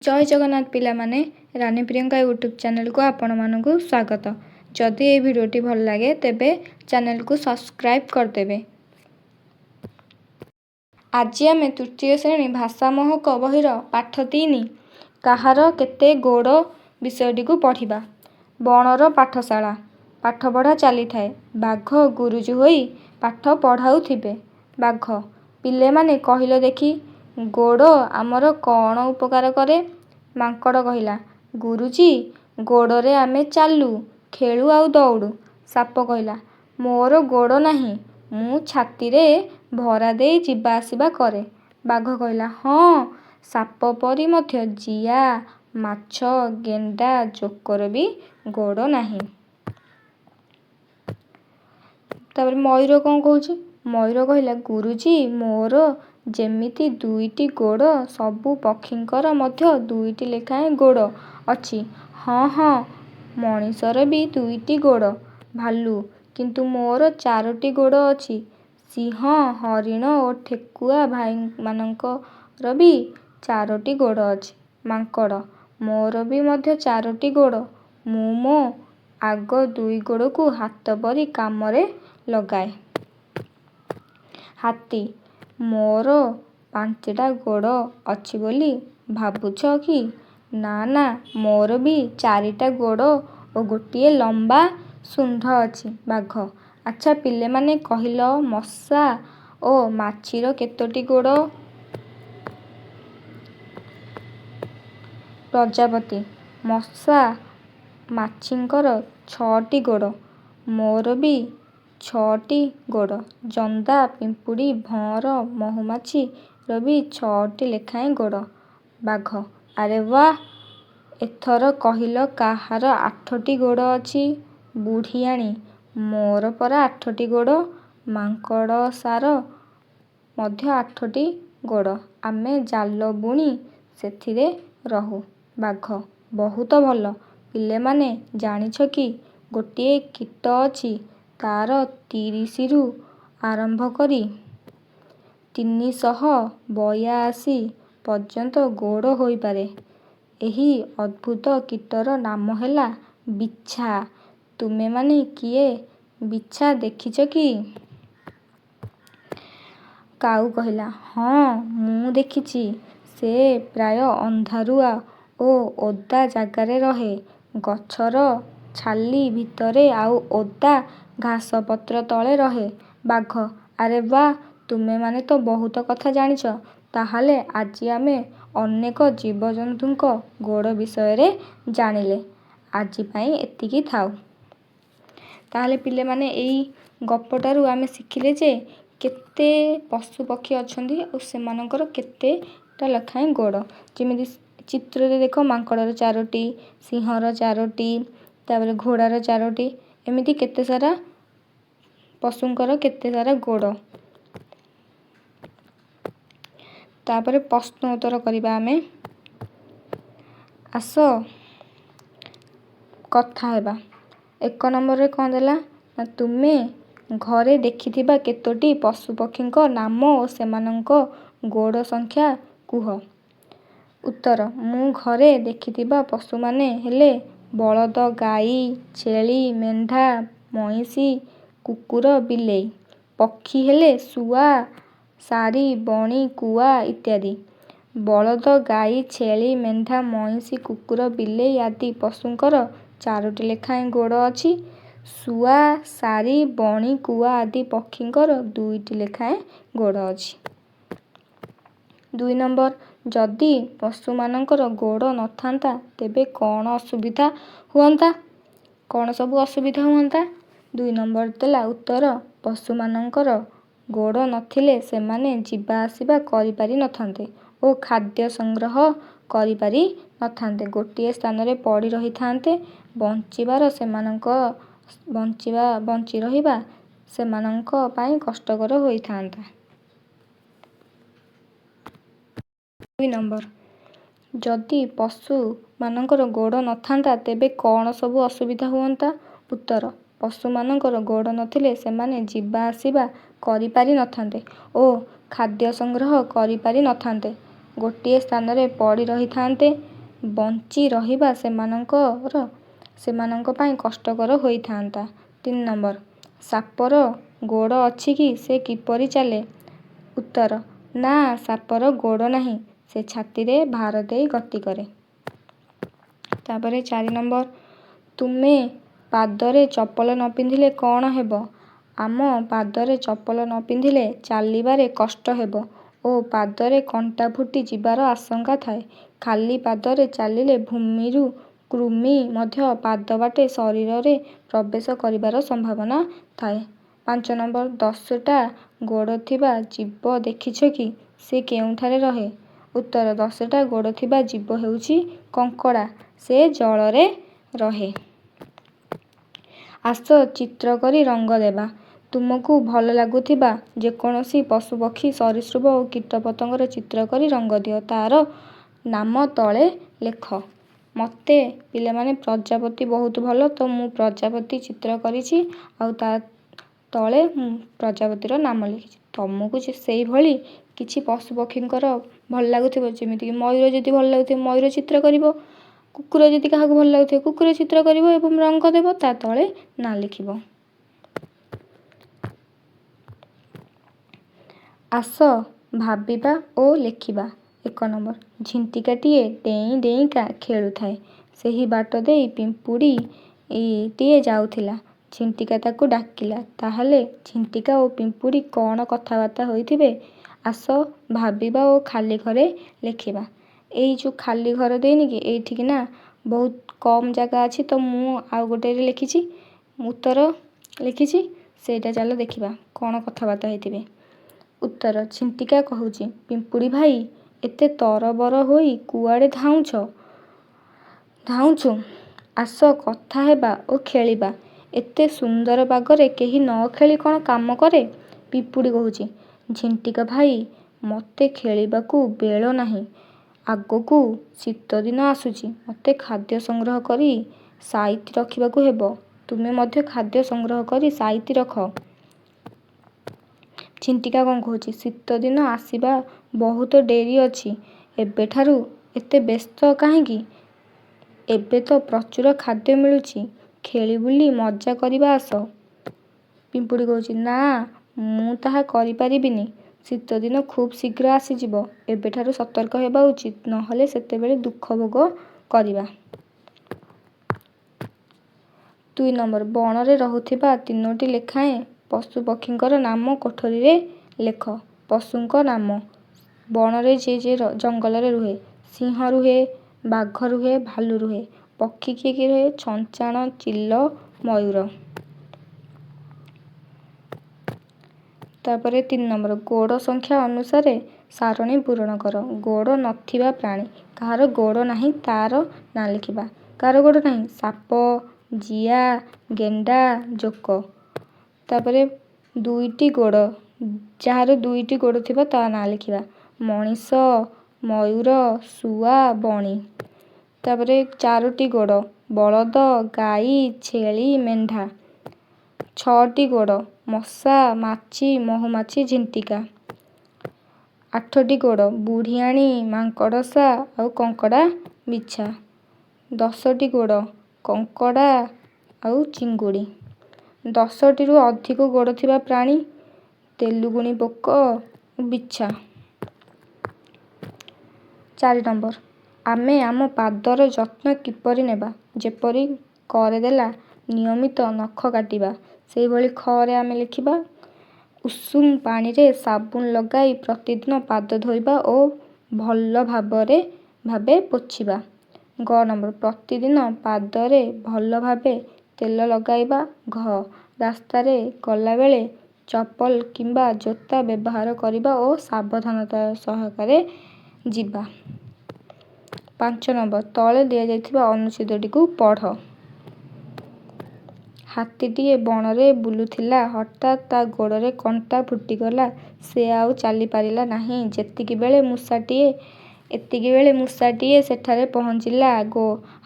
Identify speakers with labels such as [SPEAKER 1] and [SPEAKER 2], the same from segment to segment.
[SPEAKER 1] जय जगन्नाथ पिला माने रानी प्रियंका यूट्यूब चैनल को आपण मानकु स्वागत। जदि ये वीडियोटी भल लगे तेबे चैनल को सब्सक्राइब करदेबे। आज आम तृतीय श्रेणी भाषा महक बहिर पाठ 3 कहार केते गोड़ विषयटी को पढ़िबा। बणर पाठशाला पाठ पढ़ा चली थाए। बाघ गुरुजी होई पाठ पढ़ाउथिबे। बाघ पिले माने कहिलो देखी गोड़ आमर कौन उपकार करे। मांकड़ कहिला गुरुजी गोड़रे आमे चालू खेलु आउ दौड़ू। साप कहिला मोर गोड़ नाही मु छाती रे भरा देई जिबा आसिबा करे। बाघ कहिला हाँ साप परी मध्य जिया माछ गेंडा जोकर भी गोड़ नाही। तापर मयूर कौन कहूची। मयूर कहिला गुरुजी मोर जेमिति दुईटी गोड़ सबु पक्षींकर मध्य दुईटी लेखाएं गोड़ अछि। हाँ हाँ मनीषर भी दुईटी गोड़ भालू किंतु मोर चारोटी गोड़ अछि। सिंह हरिण और ठेकुआ भाई मानकर भी चारोटी गोड़ अछि। मांकड़ मोर भी मध्य चारोटी गोड़ मु मो आग दुई गोड़ को हाथ परी कामरे लगाए। हाथी मोर 5टा गोड़ अछि बोली भाबुछ कि ना ना मोर भी 4टा गोड़ और गोटिए लंबा सुंढ अछि। बाघ अच्छा पिले माने कहिलो मशा ओ माछीर केतोटी गोड़। प्रजापति मशा माछींकर 6टी गोड़ मोर भी 6टी गोड़। जंदा पिंपुड़ी भंवर महुमाछी भी 6टी लेखाएं गोड़। बाघ अरे वाह एथर कहिलो काहार 8टी गोड़ अछि। बुढ़ियाणी मोर परा 8टी गोड़। मांकड़ सार मध्य 8टी गोड़ आमे जाल बुणी सेथिरे रहू। बाघ बहुत भल पिले माने जानिछ कि गोटिए कीट अछि तार 30 रु आरंभ करी 382 पर्यंत गोड़ होई पारे। एही अद्भुत कीटर नाम हैला बिच्छा। तुमे माने किए बिच्छा देखिछ कि? काऊ कहिला हाँ मु देखिछि से प्राय अंधारुआ ओ ओदा जागारे रहे गछर छाली भितरे आउ ओदा घास पत्र तले रहे। बाघ अरे वाह तुमे माने तो बहुत कथा जानिछ। ताहाले आजी आमे अनेक जीवजंतुक गोड़ विषय रे जानिले। आजी पाई एतिकी थाउ। ताहाले पिले माने एई गपटारू आमे सिखिले जे केते पशु पक्षी अछंदी और सेमानकर केतेटा लखाएं गोड़। जेमिति चित्र रे देखो मांकड़र 4टी सिंहर 4टी तापर घोड़ार 4टी एमिति केते सारा पशुंकर केते सारा गोड़। तापर प्रश्न उत्तर करिबा आमे। आस कथा हेबा। 1 नंबर रे कोन देला ना तुमे घरे देखिथिबा केतोटी पशु पक्षींक नाम और सेमानंक गोड़ संख्या कुह। उत्तर मु घरे देखिथिबा पशु माने हेले बलद गाई छेली मेंढा मईसी कुकुर बिलेई। पक्षी हेले सुआ सारी बणी कुआ इत्यादि। बलद गाई छेली मेंढा मईसी कुकुर बिलेई आदि पशुंकर 4टी लेखाएं गोड़ अछि। सुआ सारी बणी कुआ आदि पक्षींकर 2टी लेखाएं गोड़ अछि। 2 नंबर जदि पशु मानकर गोड़ नथांता तेबे कौन असुविधा हुअंता। कौन सब असुविधा हुअंता। 2 नंबर देला उत्तर पशु मानकर गोड़ नथिले सेमाने जिबा आसिबा करि पारि नथांते ओ खाद्य संग्रह करि पारि नथांते। गोटिए स्थान रे पड़ी रही थांते बंचिबार सेमानंक बंची रहिबा सेमानंक पाई कष्टकर होई थांता। 2 नंबर जदि पशु मानकर गोड़ नथांता तेबे कौन सब असुविधा हुअंता। उत्तर पशु मानकर गोड़ नथिले सेमाने जिबा आसिबा करि पारि नथांते ओ खाद्य संग्रह करि पारि नथांते। ଗୋଟିଏ ସ୍ଥାନରେ ପଡ଼ି ରହିଥାନ୍ତେ, ବଞ୍ଚି ରହିବା ସେମାନଙ୍କ ପାଇଁ କଷ୍ଟକର ହୋଇଥାନ୍ତା। 3 ନମ୍ବର, ସାପର ଗୋଡ଼ ଅଛି କି ସେ କିପରି ଚାଲେ? ଉତ୍ତର, ନା, ସାପର ଗୋଡ଼ ନାହିଁ, ସେ ଛାତିରେ ଭାର ଦେଇ ଗତି କରେ। ତାପରେ 4 ନମ୍ବର, ତୁମେ ପାଦରେ ଚପଲ ନ ପିନ୍ଧିଲେ କ'ଣ ହେବ? ଆମ ପାଦରେ ଚପଲ ନ ପିନ୍ଧିଲେ ଚାଲିବାରେ କଷ୍ଟ ହେବ ଓ ପାଦରେ କଣ୍ଟା ଫୁଟି ଯିବାର ଆଶଙ୍କା ଥାଏ। ଖାଲି ପାଦରେ ଚାଲିଲେ ଭୂମିରୁ କୃମି ମଧ୍ୟ ପାଦ ବାଟେ ଶରୀରରେ ପ୍ରବେଶ କରିବାର ସମ୍ଭାବନା ଥାଏ। 5 ନମ୍ବର, 10ଟା ଗୋଡ଼ ଥିବା ଜୀବ ଦେଖିଛ କି? ସେ କେଉଁଠାରେ ରହେ? ଉତ୍ତର, 10ଟା ଗୋଡ଼ ଥିବା ଜୀବ ହେଉଛି କଙ୍କଡ଼ା। ସେ ଜଳରେ ରହେ। ଆସ ଚିତ୍ର କରି ରଙ୍ଗ ଦେବା। ତୁମକୁ ଭଲ ଲାଗୁଥିବା ଯେକୌଣସି ପଶୁପକ୍ଷୀ, ସରୀସୃପ ଓ କୀଟପତଙ୍ଗର ଚିତ୍ର କରି ରଙ୍ଗ ଦିଅ। ତା'ର ନାମ ତଳେ ଲେଖ। ମୋତେ ପିଲାମାନେ ପ୍ରଜାପତି ବହୁତ ଭଲ, ତ ମୁଁ ପ୍ରଜାପତି ଚିତ୍ର କରିଛି ଆଉ ତା ତଳେ ମୁଁ ପ୍ରଜାପତିର ନାମ ଲେଖିଛି। ତମକୁ ସେଇଭଳି କିଛି ପଶୁପକ୍ଷୀଙ୍କର ଭଲ ଲାଗୁଥିବ, ଯେମିତିକି ମୟୂର ଯଦି ଭଲ ଲାଗୁଥିବ ମୟୂର ଚିତ୍ର କରିବ, କୁକୁର ଯଦି କାହାକୁ ଭଲ ଲାଗୁଥିବ କୁକୁର ଚିତ୍ର କରିବ ଏବଂ ରଙ୍ଗ ଦେବ, ତା ତଳେ ନାଁ ଲେଖିବ। ଆସ ଭାବିବା ଓ ଲେଖିବା। 1 ନମ୍ବର, ଝିଣ୍ଟିକାଟିଏ ଡେଇଁ ଡେଇଁକା ଖେଳୁଥାଏ। ସେହି ବାଟ ଦେଇ ପିମ୍ପୁଡ଼ିଟିଏ ଯାଉଥିଲା। ଝିଣ୍ଟିକା ତାକୁ ଡାକିଲା। ତାହେଲେ ଝିଣ୍ଟିକା ଓ ପିମ୍ପୁଡ଼ି କ'ଣ କଥାବାର୍ତ୍ତା ହୋଇଥିବେ? ଆସ ଭାବିବା ଓ ଖାଲି ଘରେ ଲେଖିବା। ଏଇ ଯେଉଁ ଖାଲି ଘର ଦେଇନି କି, ଏଇଠିକି ନା ବହୁତ କମ୍ ଜାଗା ଅଛି, ତ ମୁଁ ଆଉ ଗୋଟେରେ ଲେଖିଛି, ଉତ୍ତର ଲେଖିଛି, ସେଇଟା ଚାଲ ଦେଖିବା କ'ଣ କଥାବାର୍ତ୍ତା ହେଇଥିବେ। ଉତ୍ତର, ଝିଣ୍ଟିକା କହୁଛି, ପିମ୍ପୁଡ଼ି ଭାଇ, ଏତେ ତରବର ହୋଇ କୁଆଡ଼େ ଧାଉଁଛୁ? ଆସ କଥା ହେବା ଓ ଖେଳିବା। ଏତେ ସୁନ୍ଦର ପାଗରେ କେହି ନ ଖେଳି କ'ଣ କାମ କରେ? ପିମ୍ପୁଡ଼ି କହୁଛି, ଝିଣ୍ଟିକା ଭାଇ, ମୋତେ ଖେଳିବାକୁ ବେଳ ନାହିଁ। ଆଗକୁ ଶୀତଦିନ ଆସୁଛି। ମୋତେ ଖାଦ୍ୟ ସଂଗ୍ରହ କରି ସାଇତି ରଖିବାକୁ ହେବ। ତୁମେ ମଧ୍ୟ ଖାଦ୍ୟ ସଂଗ୍ରହ କରି ସାଇତି ରଖ। ଝିଣ୍ଟିକା କ'ଣ କହୁଛି, ଶୀତଦିନ ଆସିବା ବହୁତ ଡେରି ଅଛି। ଏବେଠାରୁ ଏତେ ବ୍ୟସ୍ତ କାହିଁକି? ଏବେ ତ ପ୍ରଚୁର ଖାଦ୍ୟ ମିଳୁଛି। ଖେଳି ବୁଲି ମଜା କରିବା ଆସ। ପିମ୍ପୁଡ଼ି କହୁଛି, ନା, ମୁଁ ତାହା କରିପାରିବିନି। ଶୀତଦିନ ଖୁବ୍ ଶୀଘ୍ର ଆସିଯିବ। ଏବେଠାରୁ ସତର୍କ ହେବା ଉଚିତ, ନହେଲେ ସେତେବେଳେ ଦୁଃଖ ଭୋଗ କରିବା। 2 ନମ୍ବର, ବଣରେ ରହୁଥିବା 3ଟି ଲେଖାଏଁ ପଶୁପକ୍ଷୀଙ୍କର ନାମ କୋଠରୀରେ ଲେଖ। ପଶୁଙ୍କ ନାମ। ବଣରେ ଯିଏ ଜଙ୍ଗଲରେ ରୁହେ। ସିଂହ ରୁହେ, ବାଘ ରୁହେ, ଭାଲୁ ରୁହେ। ପକ୍ଷୀ କିଏ କିଏ ରୁହେ? ଛଞ୍ଚାଣ, ଚିଲ, ମୟୂର। ତାପରେ 3 ନମ୍ବର, ଗୋଡ଼ ସଂଖ୍ୟା ଅନୁସାରେ ସାରଣୀ ପୂରଣ କର। ଗୋଡ଼ ନଥିବା ପ୍ରାଣୀ। କାହାର ଗୋଡ଼ ନାହିଁ ତା'ର ନାଁ ଲେଖିବା। କାହାର ଗୋଡ଼ ନାହିଁ? ସାପ, ଜିଆ, ଗେଣ୍ଡା, ଜୋକ। ତାପରେ 2ଟି ଗୋଡ଼। ଯାହାର 2ଟି ଗୋଡ଼ ଥିବ ତା ନାଁ ଲେଖିବା। ମଣିଷ, ମୟୂର, ଶୁଆ, ବଣି। ତାପରେ 4ଟି ଗୋଡ଼। ବଳଦ, ଗାଈ, ଛେଳି, ମେଣ୍ଢା। 6ଟି ଗୋଡ଼। ମଶା, ମାଛି, ମହୁମାଛି, ଝିଣ୍ଟିକା। 8ଟି ଗୋଡ଼। ବୁଢ଼ିଆଣୀ, ମାଙ୍କଡ଼ସା ଆଉ କଙ୍କଡ଼ା ବିଛା। 10ଟି ଗୋଡ଼। କଙ୍କଡ଼ା ଆଉ ଚିଙ୍ଗୁଡ଼ି। 10ଟିରୁ ଅଧିକ ଗୋଡ଼ ଥିବା ପ୍ରାଣୀ। ତେଲୁଗୁଣି ପୋକ, ବିଛା। 4 ନମ୍ବର, ଆମେ ଆମ ପାଦର ଯତ୍ନ କିପରି ନେବା? ଯେପରି କରେ ଦେଲା ନିୟମିତ ନଖ କାଟିବା, ସେହିଭଳି ଖରେ ଆମେ ଲେଖିବା। ଉଷୁମ ପାଣିରେ ସାବୁନ ଲଗାଇ ପ୍ରତିଦିନ ପାଦ ଧୋଇବା ଓ ଭଲ ଭାବେ ପୋଛିବା। ଗ ନମ୍ବର, ପ୍ରତିଦିନ ପାଦରେ ଭଲ ଭାବେ ତେଲ ଲଗାଇବା। ଘ, ରାସ୍ତାରେ ଗଲାବେଳେ ଚପଲ କିମ୍ବା ଜୋତା ବ୍ୟବହାର କରିବା ଓ ସାବଧାନତା ସହକାରେ ଯିବା। 5 ନମ୍ବର, ତଳେ ଦିଆଯାଇଥିବା ଅନୁଚ୍ଛେଦଟିକୁ ପଢ଼। ହାତୀଟିଏ ବଣରେ ବୁଲୁଥିଲା। ହଠାତ୍ ତା ଗୋଡ଼ରେ କଣ୍ଟା ଫୁଟିଗଲା। ସେ ଆଉ ଚାଲିପାରିଲା ନାହିଁ। ଏତିକିବେଳେ ମୂଷାଟିଏ ସେଠାରେ ପହଞ୍ଚିଲା।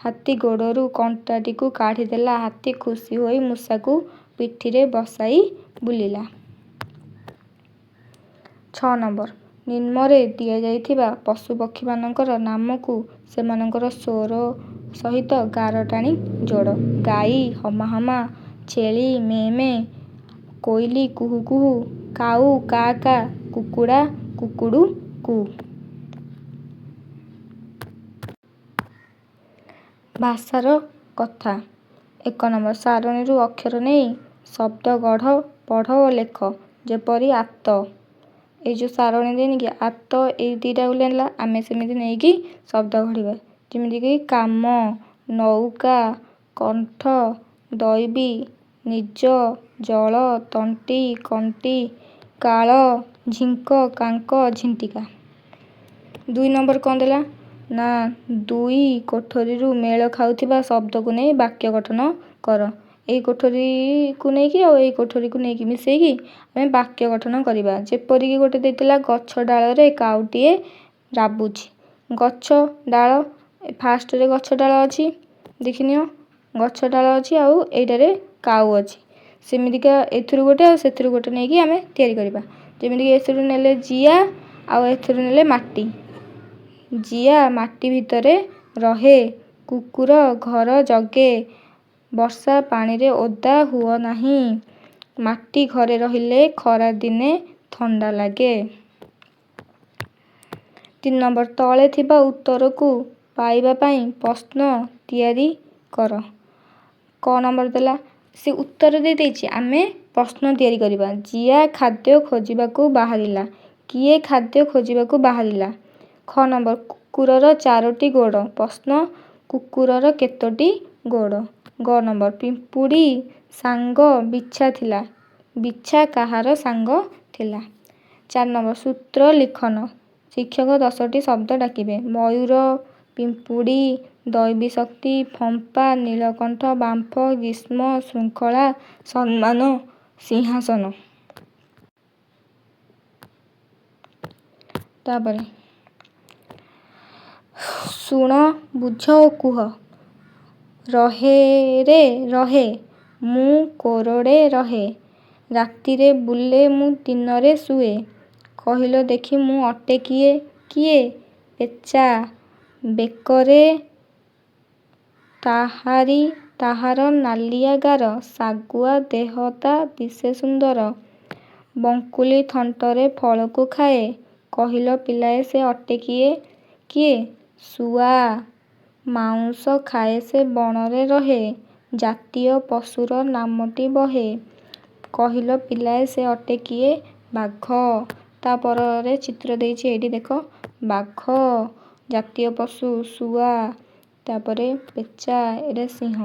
[SPEAKER 1] ହାତୀ ଗୋଡ଼ରୁ କଣ୍ଟାଟିକୁ କାଢ଼ିଦେଲା। ହାତୀ ଖୁସି ହୋଇ ମୂଷାକୁ ପିଠିରେ ବସାଇ ବୁଲିଲା। 6 ନମ୍ବର, ନିମ୍ନରେ ଦିଆଯାଇଥିବା ପଶୁପକ୍ଷୀମାନଙ୍କର ନାମକୁ ସେମାନଙ୍କର ସ୍ୱର ସହିତ ଗାର ଟାଣି ଯୋଡ଼। ଗାଈ ହମା ହମା, ଛେଳି ମେ ମେ, କୋଇଲି କୁହୁ କୁହୁ, କାଉ କା କା, କୁକୁଡ଼ା କୁକୁଡ଼ୁ କୁ। ଭାଷାର କଥା। 1 ନମ୍ବର ସାରଣୀରୁ ଅକ୍ଷର ନେଇ ଶବ୍ଦ ଗଢ଼, ପଢ଼ ଓ ଲେଖ। ଯେପରି ଆତ, ଏଇ ଯେଉଁ ସାରଣୀ ଦେଇନି କି ଆତ, ଏଇ ଦୁଇଟାକୁ ନେଲା ଆମେ ସେମିତି ନେଇକି ଶବ୍ଦ ଗଢ଼ିବା। ଯେମିତିକି କାମ, ନୌକା, କଣ୍ଠ, ଦୈବୀ, ନିଜ, ଜଳ, ତଣ୍ଟି, କଣ୍ଟି, କାଳ, ଝିଙ୍କ, କାଙ୍କ, ଝିଣ୍ଟିକା। 2 ନମ୍ବର କ'ଣ ଦେଲା ନା ଦୁଇ କୋଠରୀରୁ ମେଳ ଖାଉଥିବା ଶବ୍ଦକୁ ନେଇ ବାକ୍ୟ ଗଠନ କର। ଏଇ କୋଠରୀକୁ ନେଇକି ଆଉ ଏଇ କୋଠରୀକୁ ନେଇକି ମିଶେଇକି ଆମେ ବାକ୍ୟ ଗଠନ କରିବା। ଯେପରିକି ଗୋଟେ ଦେଇଥିଲା ଗଛ ଡାଳରେ କାଉଟିଏ ରାବୁଛି। ଗଛ ଡାଳ, ଫାଷ୍ଟରେ ଗଛ ଡାଳ ଅଛି, ଦେଖିନିଅ ଗଛ ଡାଳ ଅଛି ଆଉ ଏଇଟାରେ କାଉ ଅଛି। ସେମିତିକା ଏଥିରୁ ଗୋଟେ ଆଉ ସେଥିରୁ ଗୋଟେ ନେଇକି ଆମେ ତିଆରି କରିବା। ଯେମିତିକି ଏଥିରୁ ନେଲେ ଜିଆ ଆଉ ଏଥିରୁ ନେଲେ ମାଟି। ଜିଆ ମାଟି ଭିତରେ ରହେ, କୁକୁର ଘର ଜଗେ, ବର୍ଷା ପାଣିରେ ଓଦା ହୁଅ ନାହିଁ, ମାଟି ଘରେ ରହିଲେ ଖରା ଦିନେ ଥଣ୍ଡା ଲାଗେ। 3 ନମ୍ବର ତଳେ ଥିବା ଉତ୍ତରକୁ ପାଇବା ପାଇଁ ପ୍ରଶ୍ନ ତିଆରି କର। କ ନମ୍ବର ଦେଲା ସେ ଉତ୍ତର ଦେଇଛି, ଆମେ ପ୍ରଶ୍ନ ତିଆରି କରିବା। ଜିଆ ଖାଦ୍ୟ ଖୋଜିବାକୁ ବାହାରିଲା। କିଏ ଖାଦ୍ୟ ଖୋଜିବାକୁ ବାହାରିଲା? ଖ ନମ୍ବର କୁକୁରର 4ଟି ଗୋଡ଼। ପ୍ରଶ୍ନ କୁକୁରର କେତୋଟି ଗୋଡ଼? ଗ ନମ୍ବର ପିମ୍ପୁଡ଼ି ସାଙ୍ଗ ବିଛା ଥିଲା। ବିଛା କାହାର ସାଙ୍ଗ ଥିଲା? 4 ନମ୍ବର ସୂତ୍ର ଲିଖନ। ଶିକ୍ଷକ 10ଟି ଶବ୍ଦ ଡାକିବେ। ମୟୂର, ପିମ୍ପୁଡ଼ି, ଦୈବୀ ଶକ୍ତି, ଫମ୍ପା, ନୀଳକଣ୍ଠ, ବାମ୍ଫ, ଗ୍ରୀଷ୍ମ, ଶୃଙ୍ଖଳା, ସମ୍ମାନ, ସିଂହାସନ। ତାପରେ ଶୁଣ, ବୁଝ ଓ କୁହ। ରହେରେ ରହେ, ମୁଁ କୋରଡ଼େ ରହେ। ରାତିରେ ବୁଲେ, ମୁଁ ଦିନରେ ଶୁଏ। କହିଲ ଦେଖି ମୁଁ ଅଟେ କିଏ? କିଏ? ପେଚା। ବେକରେ ତାହାର ନାଲିଆ ଗାର। ଶାଗୁଆ ଦେହଟା ଦିଶେ ସୁନ୍ଦର। ବଙ୍କୁଲି ଥଣ୍ଟରେ ଫଳକୁ ଖାଏ। କହିଲ ପିଲାଏ ସେ ଅଟେ କିଏ? କିଏ? ଶୁଆ। ମାଉଁସ ଖାଏ ସେ ବଣରେ ରହେ। ଜାତୀୟ ପଶୁର ନାମଟି ବହେ। କହିଲ ପିଲାଏ ସେ ଅଟେ କିଏ? ବାଘ। ତାପରେ ଚିତ୍ର ଦେଇଛି ଏଇଠି ଦେଖ। ବାଘ, ଜାତୀୟ ପଶୁ ଶୁଆ, ତାପରେ ପେଚା, ଏଇଟା ସିଂହ।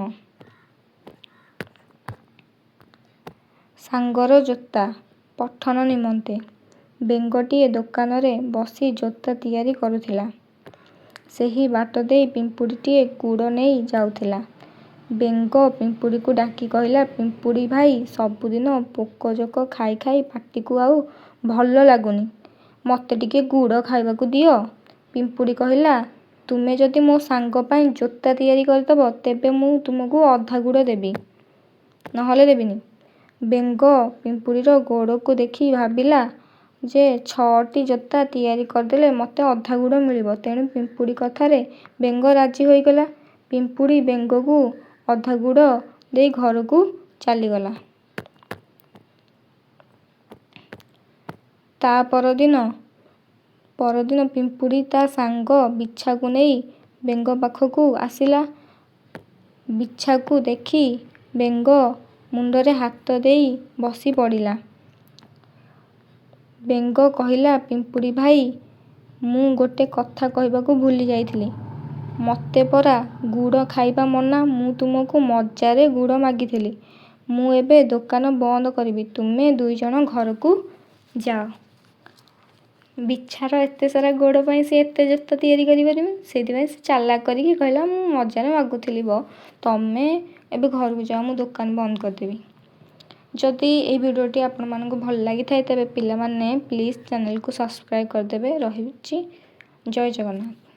[SPEAKER 1] ସାଙ୍ଗର ଜୋତା। ପଠନ ନିମନ୍ତେ। ବେଙ୍ଗଟିଏ ଦୋକାନରେ ବସି ଜୋତା ତିଆରି କରୁଥିଲା। ସେହି ବାଟ ଦେଇ ପିମ୍ପୁଡ଼ିଟିଏ ଗୁଡ଼ ନେଇ ଯାଉଥିଲା। ବେଙ୍ଗ ପିମ୍ପୁଡ଼ିକୁ ଡାକି କହିଲା, ପିମ୍ପୁଡ଼ି ଭାଇ, ସବୁଦିନ ପୋକଜୋକ ଖାଇ ଖାଇ ପାଟିକୁ ଆଉ ଭଲ ଲାଗୁନି। ମୋତେ ଟିକେ ଗୁଡ଼ ଖାଇବାକୁ ଦିଅ। ପିମ୍ପୁଡ଼ି କହିଲା, ତୁମେ ଯଦି ମୋ ସାଙ୍ଗ ପାଇଁ ଜୋତା ତିଆରି କରିଦେବ ତେବେ ମୁଁ ତୁମକୁ ଅଧା ଗୁଡ଼ ଦେବି, ନହେଲେ ଦେବିନି। ବେଙ୍ଗ ପିମ୍ପୁଡ଼ିର ଗୋଡ଼କୁ ଦେଖି ଭାବିଲା ଯେ 6ଟି ଜୋତା ତିଆରି କରିଦେଲେ ମୋତେ ଅଧା ଗୁଡ଼ ମିଳିବ। ତେଣୁ ପିମ୍ପୁଡ଼ି କଥାରେ ବେଙ୍ଗ ରାଜି ହୋଇଗଲା। ପିମ୍ପୁଡ଼ି ବେଙ୍ଗକୁ ଅଧା ଗୁଡ଼ ଦେଇ ଘରକୁ ଚାଲିଗଲା। ତା ପରଦିନ ପିମ୍ପୁଡ଼ି ତା ସାଙ୍ଗ ବିଛାକୁ ନେଇ ବେଙ୍ଗ ପାଖକୁ ଆସିଲା। ବିଛାକୁ ଦେଖି ବେଙ୍ଗ ମୁଣ୍ଡରେ ହାତ ଦେଇ ବସି ପଡ଼ିଲା। ବେଙ୍ଗ କହିଲା, ପିମ୍ପୁଡ଼ି ଭାଇ, ମୁଁ ଗୋଟେ କଥା କହିବାକୁ ଭୁଲି ଯାଇଥିଲି। ମୋତେ ପରା ଗୁଡ଼ ଖାଇବା ମନା। ମୁଁ ତୁମକୁ ମଜାରେ ଗୁଡ଼ ମାଗିଥିଲି। ମୁଁ ଏବେ ଦୋକାନ ବନ୍ଦ କରିବି। ତୁମେ 2 ଜଣ ଘରକୁ ଯାଅ। ବିଛାର ଏତେ ସାରା ଗୋଡ଼ ପାଇଁ ସେ ଏତେ ଜୋତା ତିଆରି କରିପାରିବ। ସେଇଥିପାଇଁ ସେ ଚାଲାକ କରିକି କହିଲା, ମୁଁ ମଜାରେ ମାଗୁଥିଲି ତମେ ଏବେ ଘରକୁ ଯାଅ, ମୁଁ ଦୋକାନ ବନ୍ଦ କରିଦେବି। ଯଦି এই ଭିଡ଼ିଓଟି ଆପଣମାନଙ୍କୁ ଭଲ ଲାଗିଥାଏ ତେବେ ପିଲାମାନେ ପ୍ଲିଜ୍ ଚ୍ୟାନେଲକୁ ସବସ୍କ୍ରାଇବ୍ କରିଦେବେ। ରହୁଛି। ଜୟ ଜଗନ୍ନାଥ।